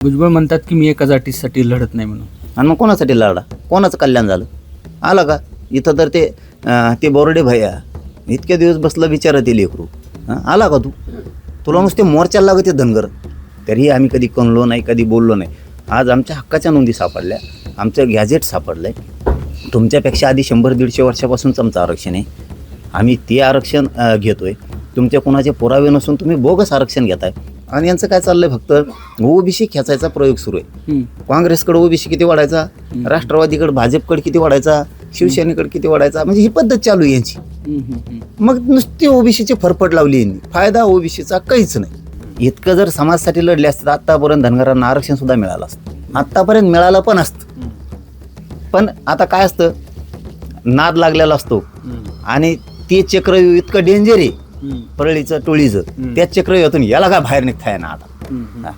भुजबळ म्हणतात की मी एका जातीसाठी लढत नाही म्हणून. आणि मग कोणासाठी लढा? कोणाचं कल्याण झालं? आला का इथं? तर ते बोर्डे भैया इतके दिवस बसलं बिचारा ते लेकरू. आला का तुला नुसते मोर्चाला लागते धनगर. तरीही आम्ही कधी कणलो नाही, कधी बोललो नाही. आज आमच्या हक्काच्या नोंदी सापडल्या, आमचं गॅझेट सापडलं आहे. तुमच्यापेक्षा आधी 100-150 वर्षापासूनच आमचं आरक्षण आहे. आम्ही ते आरक्षण घेतो आहे. तुमच्या कोणाचे पुरावे नसून तुम्ही बोगस आरक्षण घेताय. आणि यांचं काय चाललंय? फक्त ओबीसी खेचायचा प्रयोग सुरू आहे. काँग्रेसकडे ओबीसी किती वाढायचा, राष्ट्रवादीकडे भाजपकडे किती वाढायचा, शिवसेनेकडे किती वाढायचा, म्हणजे ही पद्धत चालू आहे यांची. मग नुसती ओबीसीची फरफट लावली यांनी. फायदा ओबीसीचा काहीच नाही. इतकं जर समाजासाठी लढले असतं तर आत्तापर्यंत धनगरांना आरक्षण सुद्धा मिळालं असतं. आत्तापर्यंत मिळालं पण असतं. पण आता काय असतं, नाद लागलेला असतो आणि ते चक्र इतकं डेंजर आहे परळीचं टोळीचं. त्या चक्रव्यूहातून याला काय बाहेर निघताय ना आता.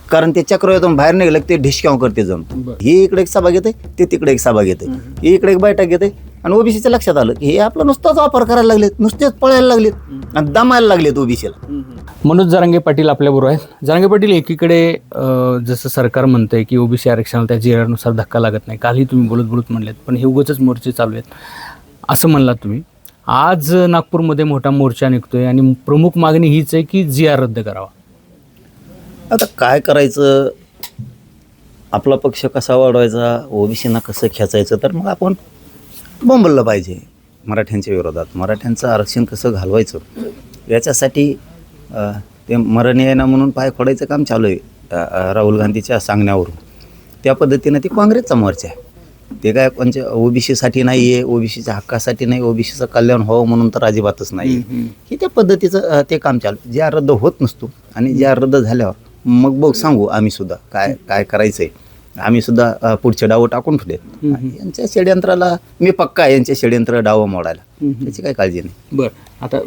कारण ते चक्रव्यूहातून बाहेर निघलं ते ढिशक्याव करते जण. हे इकडे एक सभा घेते, ते तिकडे एक सभा घेते, हे इकडे एक बैठक घेते. आणि ओबीसीच्या लक्षात आलं की हे आपला नुसताच वापर करायला लागलेत, नुसतेच पळायला लागलेत आणि दमायला लागलेत ओबीसीला. मनोज जरांगे पाटील आपल्याबरोबर आहेत. जरांगे पाटील, एकीकडे जसं सरकार म्हणतंय की ओबीसी आरक्षणाला त्या GR नुसार धक्का लागत नाही. कालही तुम्ही बोलत म्हणलेत, पण हे उगाचच मोर्चे चालू आहेत असं म्हणलात तुम्ही. आज नागपूरमध्ये मोठा मोर्चा निघतोय आणि प्रमुख मागणी हीच आहे की GR रद्द करावा. आता काय करायचं? आपला पक्ष कसा वाढवायचा, ओबीसीना कसं खेचायचं? तर मग आपण बोंबललं पाहिजे मराठ्यांच्या विरोधात. मराठ्यांचं आरक्षण कसं घालवायचं याच्यासाठी ते मरण येणं म्हणून पाय खोडायचं काम चालू आहे राहुल गांधीच्या सांगण्यावरून. त्या पद्धतीनं ती काँग्रेसचा मोर्चा आहे. ते काय कोणत्या ओबीसीसाठी नाही आहे, ओबीसीच्या हक्कासाठी नाही, ओबीसीचं कल्याण व्हावं म्हणून तर अजिबातच नाही. ही त्या पद्धतीचं ते काम चालू. ज्या रद्द होत नसतो आणि ज्या रद्द झाल्यावर मग बघ सांगू आम्ही सुद्धा काय काय करायचं आहे. आम्ही सुद्धा पुढचे डावं टाकून ठेवलेत. यांच्या षडयंत्राला मी पक्का आहे, यांचे षडयंत्र डावं मोडायला, त्याची काही काळजी नाही. बरं, आता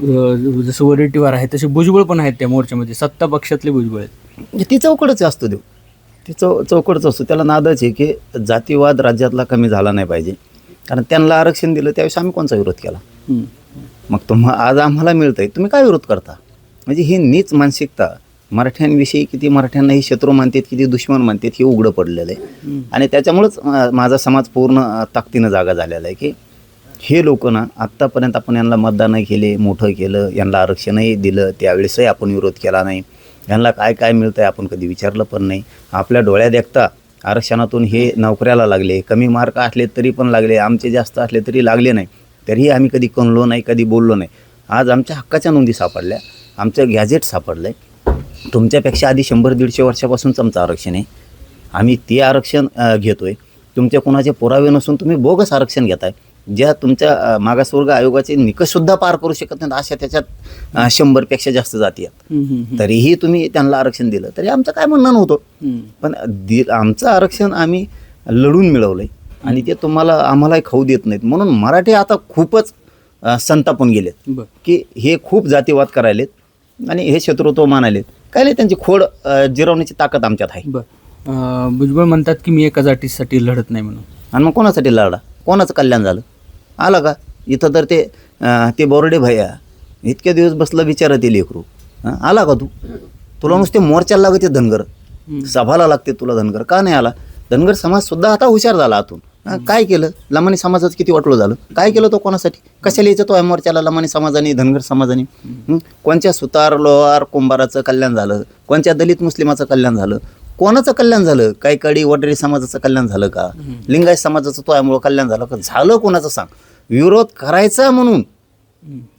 जसं वरटीवार आहे तसे भुजबळ पण आहेत त्या मोर्चामध्ये. सत्ता पक्षातले भुजबळ आहेत. ती चौकडच असतो देऊ, ती चौकडच असतो. त्याला नादच आहे की जातीवाद राज्यातला कमी झाला नाही पाहिजे. कारण त्यांना आरक्षण दिलं त्यावेळेस आम्ही कोणचा विरोध केला? मग आज आम्हाला मिळतंय, तुम्ही काय विरोध करता? म्हणजे ही नीच मानसिकता मराठ्यांविषयी, किती मराठ्यांना ही शत्रू मानतात, किती दुश्मन मानतात, हे उघडं पडलेलं आहे. आणि त्याच्यामुळंच माझा समाज पूर्ण ताकदीनं जागा झालेला आहे की हे लोक ना, आत्तापर्यंत आपण यांना मतदानही केले, मोठं केलं, यांना आरक्षणही दिलं, त्यावेळेसही आपण विरोध केला नाही. यांना काय काय मिळतं आहे आपण कधी विचारलं पण नाही. आपल्या डोळ्यात देखता आरक्षणातून हे नोकऱ्याला लागले, कमी मार्क असले तरी पण लागले, आमचे जास्त असले तरी लागले नाही. तरीही आम्ही कधी कणलो नाही, कधी बोललो नाही. आज आमच्या हक्काच्या नोंदी सापडल्या, आमचं गॅझेट सापडलं आहे. तुमच्यापेक्षा आधी 100-150 वर्षापासूनच आमचं आरक्षण आहे. आम्ही ते आरक्षण घेतो आहे. तुमच्या कोणाचे पुरावे नसून तुम्ही बोगस आरक्षण घेताय. ज्या तुमच्या मागासवर्ग आयोगाचे निकषसुद्धा पार करू शकत नाहीत अशा त्याच्यात 100पेक्षा जास्त जाती आहेत. तरीही तुम्ही त्यांना आरक्षण दिलं तरी आमचं काय म्हणणं नव्हतं. पण आमचं आरक्षण आम्ही लढून मिळवलं आहे आणि ते आम्हालाही खाऊ देत नाहीत. म्हणून मराठी आता खूपच संतापून गेलेत की हे खूप जातीवाद करायलेत आणि हे शत्रुत्व मानायलेत. काय नाही, त्यांची खोड जिरवण्याची ताकद आमच्यात आहे. भुजबळ म्हणतात की मी एका जातीसाठी लढत नाही म्हणून. आणि मग कोणासाठी लढा? कोणाचं कल्याण झालं? आला का इथं? तर ते बोर्डे भैया इतके दिवस बसलं बिचारा ते लेकरू. आला का तुला नुसते मोर्चाला लागते धनगर, सभाला लागते तुला धनगर. का नाही आला? धनगर समाजसुद्धा आता हुशार झाला आतून. काय केलं? लमानी समाजाचं किती वाटलं झालं? काय केलं तो? कोणासाठी? कशाला यायचं तो मोर्चाला लमानी समाजाने, धनगर समाजाने? कोणत्या सुतार, लोहार, कुंभाराचं कल्याण झालं? कोणत्या दलित मुस्लिमाचं कल्याण झालं? कोणाचं कल्याण झालं? काही कडी वडरी समाजाचं कल्याण झालं का? लिंगायत समाजाचं तो यामुळं कल्याण झालं का? झालं कोणाचं सांग? विरोध करायचा म्हणून,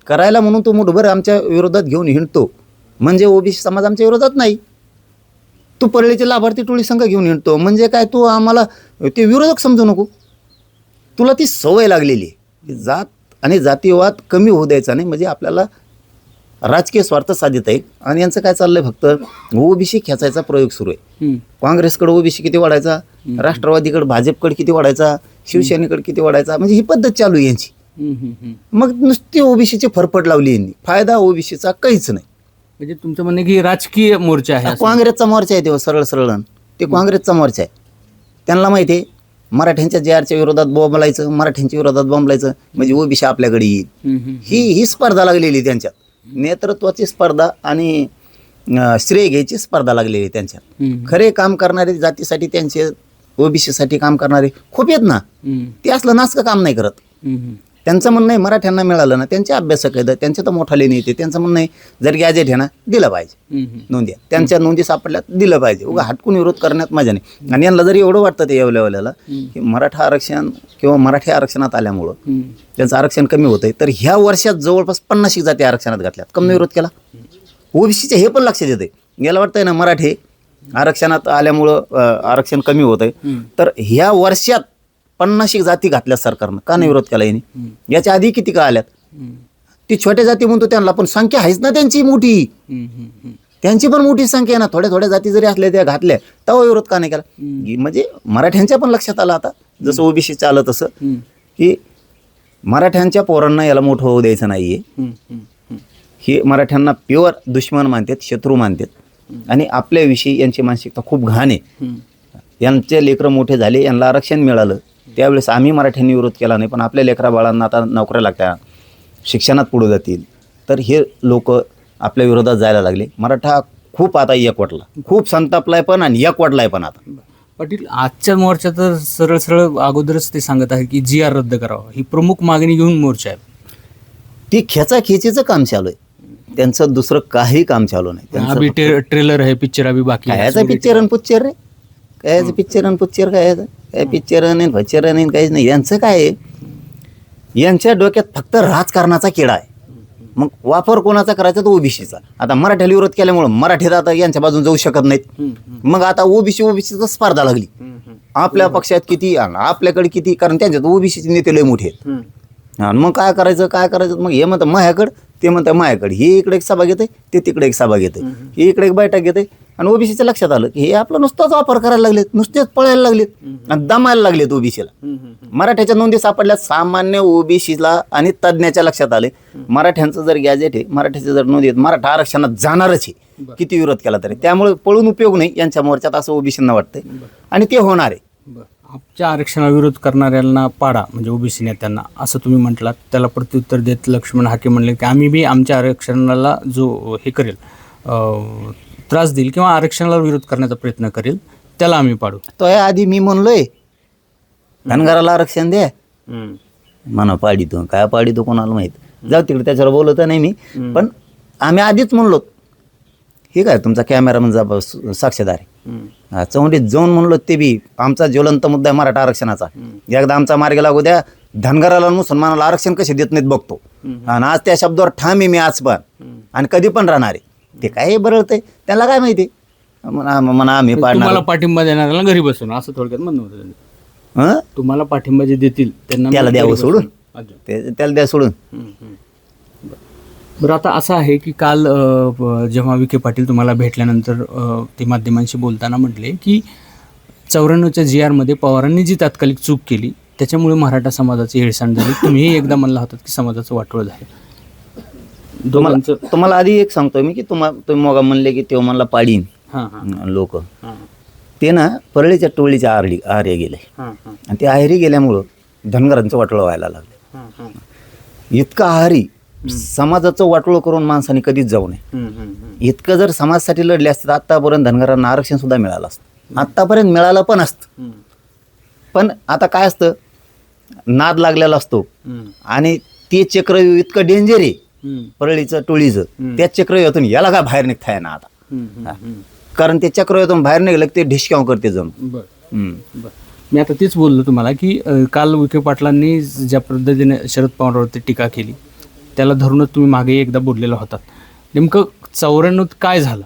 करायला म्हणून तो मुठभर आमच्या विरोधात घेऊन हिंडतो. म्हणजे ओबीसी समाज आमच्या विरोधात नाही. तू परळीचे लाभार्थी टोळी संघ घेऊन हिंडतो म्हणजे काय? तू आम्हाला ते विरोधक समजू नको. तुला ती सवय लागलेली आहे. जात आणि जातीवाद कमी होऊ द्यायचा नाही, म्हणजे आपल्याला राजकीय स्वार्थ साधित आहे. आणि यांचं काय चाललंय? फक्त ओबीसी खेचायचा प्रयोग सुरू आहे. काँग्रेसकडे ओबीसी किती वाढायचा, राष्ट्रवादीकडे भाजपकडे किती वाढायचा, शिवसेनेकडे किती वाढायचा, म्हणजे ही पद्धत चालू आहे यांची. मग नुसती ओबीसीची फरफट लावली यांनी. फायदा ओबीसीचा काहीच नाही. म्हणजे तुमचं म्हणणं की राजकीय मोर्चा आहे? काँग्रेसचा मोर्चा आहे. तेव्हा सरळ सरळ ते काँग्रेसचा मोर्चा आहे. त्यांना माहिती आहे मराठ्यांच्या GRच्या विरोधात बोंबलायचं, मराठ्यांच्या विरोधात बोंबलायचं म्हणजे ओबीसी आपल्याकडे येईल. ही स्पर्धा लागलेली त्यांच्यात, नेतृत्वाची स्पर्धा आणि श्रेय घ्यायची स्पर्धा लागलेली आहे त्यांच्यात. खरे काम करणारे जातीसाठी त्यांचे ओबीसीसाठी काम करणारे खूप आहेत ना, ते असलं नासकं काम नाही करत. त्यांचं म्हणणं आहे मराठ्यांना मिळालं ना, त्यांचे अभ्यासक आहेत, त्यांचे तर मोठाले नेते, त्यांचं म्हणणं आहे जर गॅजेट आहे ना दिलं पाहिजे, नोंदी त्यांच्या नोंदी सापडल्यात दिलं पाहिजे. उगा हटकून विरोध करण्यात मजा नाही. आणि यांना जरी एवढं वाटतं ते लेवलला की मराठा आरक्षण किंवा मराठी आरक्षणात आल्यामुळं त्यांचं आरक्षण कमी होतंय, तर ह्या वर्षात जवळपास 50 जाती आरक्षणात घातल्यात. कमी विरोध केला. ओबीसीचे हे पण लक्षात येते, याला वाटतंय ना मराठी आरक्षणात आल्यामुळं आरक्षण कमी होतंय, तर ह्या वर्षात 50 जाती घातल्या सरकारनं. का नाही विरोध केला यांनी? याच्या आधी किती का आल्यात? ती छोट्या जाती म्हणतो त्यांना, पण संख्या आहेच ना त्यांची मोठी, त्यांची पण मोठी संख्या आहे ना. थोड्या थोड्या जाती जरी असल्या त्या घातल्या तेव्हा विरोध का नाही केला? म्हणजे मराठ्यांच्या पण लक्षात आलं आता, जसं ओबीसी आलं तसं, की मराठ्यांच्या पोरांना याला मोठं होऊ द्यायचं नाहीये. हे मराठ्यांना प्युअर दुश्मन मानतात, शत्रू मानतात, आणि आपल्याविषयी यांची मानसिकता खूप घाण आहे. यांचे लेकरं मोठे झाले, यांना आरक्षण मिळालं, त्यावेळेस आम्ही मराठ्यांनी विरोध केला नाही, पण आपल्या लेकरा बाळांना आता नोकऱ्या लागत्या, शिक्षणात पुढे जातील, तर हे लोक आपल्या विरोधात जायला लागले. मराठा खूप आता एकवटला, खूप संतापलाय पण आणि एकवटलाय पण आता. पाटील, आजच्या मोर्चा तर सरळ सरळ अगोदरच ते सांगत आहे की GR रद्द करावं, ही प्रमुख मागणी घेऊन मोर्चा आहे. ती खेचाखेचीचं काम चालू आहे त्यांचं, दुसरं काही काम चालू नाही. अभी ट्रेलर आहे, पिक्चर अभी बाकी आहे. कायचं पिक्चर आणि पुच्चर रे, कायचं पिक्चर आणि पुच्चर, काय पिक्चर आणि भच्चर नाही, काहीच नाही. यांचं काय आहे, यांच्या डोक्यात फक्त राजकारणाचा किडा आहे. मग वापर कोणाचा करायचा तो ओबीसीचा. आता मराठ्याला विरोध केल्यामुळं मराठीत आता यांच्या बाजून जाऊ शकत नाहीत. मग आता ओबीसीचा स्पर्धा लागली. आपल्या पक्षात किती आणि आपल्याकडे किती, कारण त्यांच्यात ओबीसीचे नेते लय मोठे आहेत. आणि मग काय करायचं, मग हे म्हणतं माझ्याकडं, ते म्हणतं माझ्याकडे, हे इकडे एक सभा घेते, ते तिकडे एक सभा घेते, हे इकडे एक बैठक घेते. आणि ओबीसीच्या लक्षात आलं की हे आपलं नुसताच वापर करायला लागलेत, नुसतेच पळायला लागलेत आणि दमायला लागलेत ओबीसीला. मराठ्याच्या नोंदी सापडल्या, सामान्य ओबीसीला आणि तज्ज्ञाच्या लक्षात आले मराठ्यांचं जर गॅजेट आहे, मराठ्याचे जर नोंदी आहेत, मराठा आरक्षणात जाणारच आहे किती विरोध केला तरी. त्यामुळे पळून उपयोग नाही यांच्या मोर्चात, असं ओबीसींना वाटतंय, आणि ते होणार आहे. आमच्या आरक्षणाला विरोध करणाऱ्यांना पाडा, म्हणजे ओबीसी नेत्यांना, असं तुम्ही म्हटलात. त्याला प्रत्युत्तर देत लक्ष्मण हाके म्हणले की आम्ही बी आमच्या आरक्षणाला जो हे करेल, त्रास देईल किंवा आरक्षणाला विरोध करण्याचा प्रयत्न करेल त्याला आम्ही पाडू. तो आधी मी म्हणलोय धनगराला आरक्षण द्या, म्हणा पाडीतो, काय पाडीतो कोणाला माहित, जाऊ तिकडे, त्याच्यावर बोलत नाही मी. पण आम्ही आधीच म्हणलो, हे काय तुमचा कॅमेरामन साक्षीदार आहे, चौंडीत जाऊन म्हणलो, ते बी आमचा ज्वलंत मुद्दा आहे मराठा आरक्षणाचा. एकदा आमचा मार्ग लागू द्या, धनगराला मुसलमानाला आरक्षण कसे देत नाहीत बघतो. आणि आज त्या शब्दावर ठाम आहे मी आज पण, आणि कधी पण राहणार आहे. ते काय बरळतंय त्यांना काय माहिती, म्हणा आम्ही तुम्हाला पाठिंबा देणाऱ्याला घरी बसून, असं थोडक्यात म्हणणं होतं. तुम्हाला पाठिंबा जे देतील त्यांना त्याला द्यावं सोडून, त्याला द्या सोडून. बरं, आता असं आहे की काल जेव्हा विखे पाटील तुम्हाला भेटल्यानंतर ते माध्यमांशी बोलताना म्हटले की 94च्या GR मध्ये पवारांनी जी तात्कालिक चूक केली त्याच्यामुळे मराठा समाजाची हेळसांड झाली. तुम्ही एकदा म्हणला होतात की समाजाचं वाटोळं झालं. तुम्हाला आधी एक सांगतोय मी की तुम्ही मग म्हणले की तेव्हा म्हणला पाडीन लोक, ते ना परळीच्या टोळीच्या आहारी गेले, आणि ते आहारी गेल्यामुळं धनगरांचं वाटोळं व्हायला लागलं. इतकं आहारी समाजाचं वाटोळं करून माणसाने कधीच जाऊ नये. इतकं जर समाजासाठी लढले असते तर आत्तापर्यंत धनगरांना आरक्षण सुद्धा मिळालं असतं, आत्तापर्यंत मिळालं पण असतं. पण आता काय असतं, नाद लागलेला असतो, आणि ते चक्र इतकं डेंजर आहे परळीचं टोळीचं, त्याच चक्रव्यूहातून याला काय बाहेर निघता आहे ना आता, कारण ते चक्रव्यूहातून बाहेर निघलं ते ढिशक्याव करते जण. मी आता तेच बोललो तुम्हाला की काल विखे पाटलांनी ज्या पद्धतीने शरद पवारांवरती टीका केली त्याला धरूनच तुम्ही मागे एकदा बोललेला होतात. नेमकं 94 काय झालं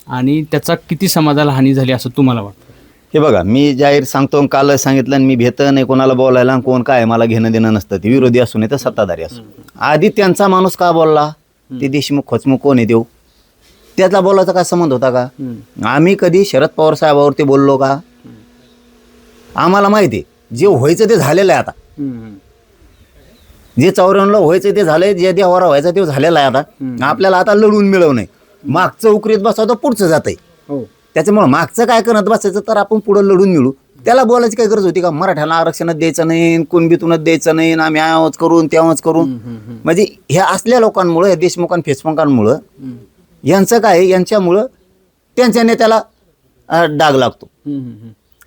आणि त्याचा किती समाजाला हानी झाली असं तुम्हाला वाटतं? हे बघा, मी जाहीर सांगतो, काल सांगितलं, आणि मी भेट नाही कोणाला बोलायला, कोण काय मला घेणं देणं नसतं. ते विरोधी असू नाही तर सत्ताधारी असू. आधी त्यांचा माणूस का बोलला, ते देशमुख खोचमुख कोण आहे देऊ, त्याचा बोलायचा काय संबंध होता का? आम्ही कधी शरद पवार साहेबावरती बोललो का? आम्हाला माहिती आहे जे व्हायचं ते झालेलं आहे. आता जे 94ला व्हायचं ते झालंय, जे देवारा व्हायचं ते झालेलं आहे. आता आपल्याला आता लढून मिळव नाही, मागचं उकरीत बसावं पुढचं जातंय. त्याच्यामुळे मागचं काय करत बसायचं, तर आपण पुढं लढून मिळू. त्याला बोलायची काय गरज होती का? मराठ्याला आरक्षणात द्यायचं नाही, कुणबीतूनच द्यायचं नाही, आम्ही आवाज करून त्यावच करून. म्हणजे ह्या असल्या लोकांमुळं, या देशमुखां फेसमुखांमुळं, यांचं काय, यांच्यामुळं त्यांच्या नेत्याला डाग लागतो.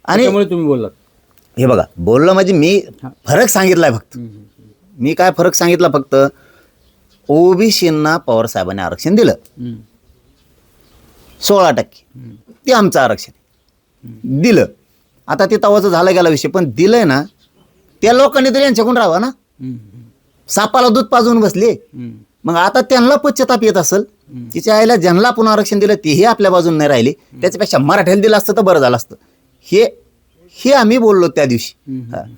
आणि त्यामुळे तुम्ही बोललात. हे बघा, बोललं म्हणजे मी फरक सांगितलाय फक्त. मी काय फरक सांगितला फक्त, ओबीसींना पवार साहेबांनी आरक्षण दिलं 16%. ते आमचं आरक्षण दिलं. आता ते तवाचं झालं गेला विषय, पण दिलंय ना, त्या लोकांनी तरी यांच्याकडून राहावं ना. सापाला दूध पाजून बसले. मग आता त्यांना पश्चाताप येत असेल, तिच्या आईला ज्यांना पुन्हा आरक्षण दिलं तेही आपल्या बाजून नाही राहिले, त्याच्यापेक्षा मराठ्याला दिलं असतं तर बरं झालं असतं. हे आम्ही बोललो त्या दिवशी.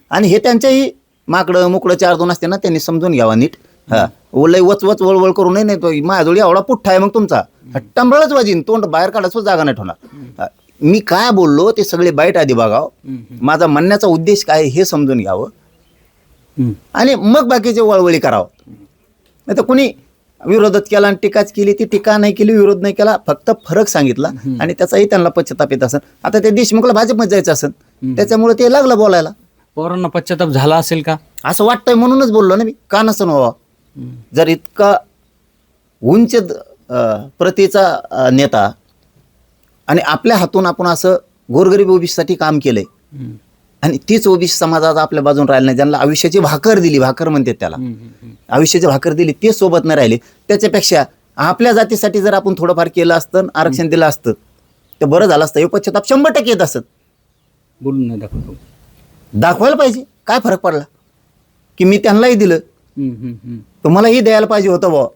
आणि हे त्यांच्याही माकडं मुकडं 4-2 असते ना, त्यांनी समजून घ्यावा नीट. लय वचवच वळवळ करू नये. नाही तो माझ्याजवळ एवढा पुठ्ठा आहे, मग तुमचा टंबळच वाजीन, तोंड बाहेर काढायचं जागा नाही ठेवणार. मी काय बोललो ते सगळे बाईट आधी बघावं, माझा म्हणण्याचा उद्देश काय हे समजून घ्यावं, आणि मग बाकीचे वळवळी करावं. नाही तर कुणी विरोधात केला आणि टीकाच केली, ती टीका नाही केली, विरोध नाही केला, फक्त फरक सांगितला, आणि त्याचाही त्यांना पश्चाताप येत असेल. आता ते देशमुखला भाजपमध्ये जायचं असेल, त्याच्यामुळे ते लागलं बोलायला. पवारांना पश्चाताप झाला असेल का असं वाटतंय म्हणूनच बोललो ना मी. का नसन व्हावा? जर इतका उंच प्रतीचा नेता आणि आपल्या हातून आपण असं गोरगरीब ओबीसीसाठी काम केलंय, आणि तीच ओबीसी समाजात आपल्या बाजून राहिला नाही, ज्यांना आयुष्याची भाकर दिली, भाकर म्हणतात त्याला, आयुष्याची भाकर दिली, ते सोबत नाही राहिले, त्याच्यापेक्षा आपल्या जातीसाठी जर आपण थोडंफार केलं असतं, आरक्षण दिलं असतं तर बरं झालं असतं. हे पश्चाताप 100% येत असत. बोलून नाही दाखवतो. दाखवायला पाहिजे. काय फरक पडला की मी त्यांनाही दिलं, तुम्हालाही द्यायला पाहिजे होतं बुवा.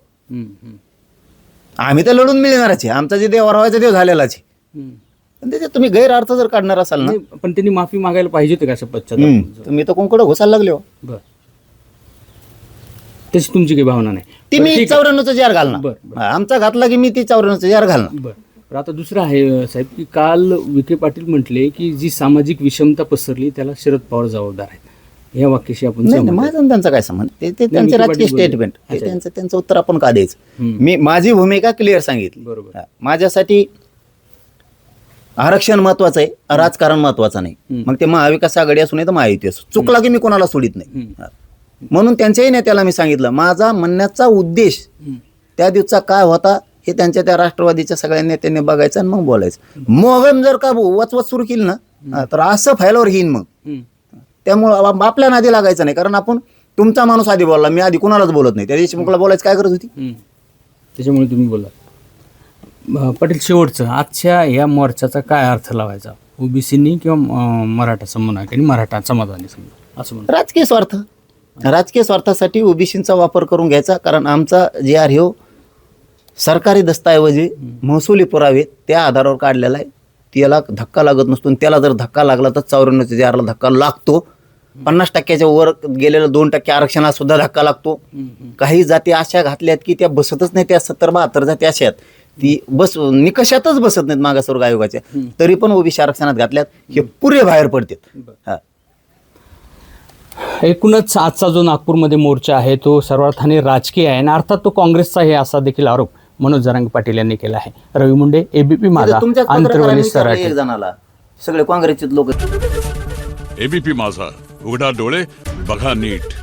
आम्ही तर लढून मिळणारच आहे, आमचा जे देव व्हायचा देव झालेलाच आहे. पण त्याच्यात तुम्ही गैरअर्थ जर काढणार असाल ना, पण त्यांनी माफी मागायला पाहिजे होते का असं पश्चाताप? तुम्ही तर कोणकडे घुसायला लागले हो. बर, तशी तुमची काही भावना नाही. ती मी 94चं जार घालणार. आमचा घातला की मी ती 94चं जार घालणार. बरं, आता दुसरं आहे साहेब, की काल विखे पाटील म्हटले की जी सामाजिक विषमता पसरली त्याला शरद पवार जबाबदार आहेत. या वाक्याशी आपण नाही, माझा आणि त्यांचा काय संबंध? ते त्यांचे राजकीय स्टेटमेंट, त्यांचं उत्तर आपण का द्यायचं? मी माझी भूमिका क्लिअर सांगितली. बरोबर. माझ्यासाठी आरक्षण महत्वाचं आहे, राजकारण महत्वाचं नाही. मग ते महाविकास आघाडी असू नाही तर महायुती असू, चुकला की मी कोणाला सोडित नाही. म्हणून त्यांच्याही नेत्याला मी सांगितलं, माझा म्हणण्याचा उद्देश त्या दिवसा काय होता हे त्यांच्या त्या राष्ट्रवादीच्या सगळ्या नेत्यांनी बघायचं आणि मग बोलायचं. मोगम जर का वचवच सुरू केली ना, तर असं फैलावर येईन. मग त्यामुळं आपल्या नादी लागायचं नाही, कारण आपण तुमचा माणूस आधी बोलला, मी आधी कुणालाच बोलत नाही. त्या देशमुखला बोलायचं काय गरज होती? त्याच्यामुळे तुम्ही बोलला. पाटील, शेवटचं आजच्या या मोर्चाचा काय अर्थ लावायचा ओबीसीनी किंवा मराठा समन्वयकांनी, मराठा समाजाने समजा असं म्हणून? राजकीय स्वार्थासाठी ओबीसींचा वापर करून घ्यायचा. कारण आमचा जे आर हे सरकारी दस्तऐवजी महसुली पुरावे त्या आधारावर काढलेला आहे. त्याला धक्का लागत नसतो, त्याला जर धक्का लागला तर 94च्या जे आरला धक्का लागतो. 50% वर गेलेलं 2% आरक्षणाला सुद्धा धक्का लागतो. काही जाती अशा घातल्यात की त्या बसतच नाही. त्या 70-72 जाती अशा आहेत ती निकषातच बसत नाहीत मागासवर्ग आयोगाच्या, तरी पण ओबीसी आरक्षणात घातल्यात, हे पुरे बाहेर पडतात. एकूणच आजचा जो नागपूरमध्ये मोर्चा आहे तो सर्वार्थाने राजकीय आहे आणि अर्थात तो काँग्रेसचा आहे असा देखील आरोप मनोज जरांगे पाटील यांनी केला आहे. रवी मुंडे, एबीपी माझा, आंतरवेली सराटे. एक जणाला सगळे काँग्रेसचे लोक. एबीपी माझा, उघडा डोळे बघा नीट.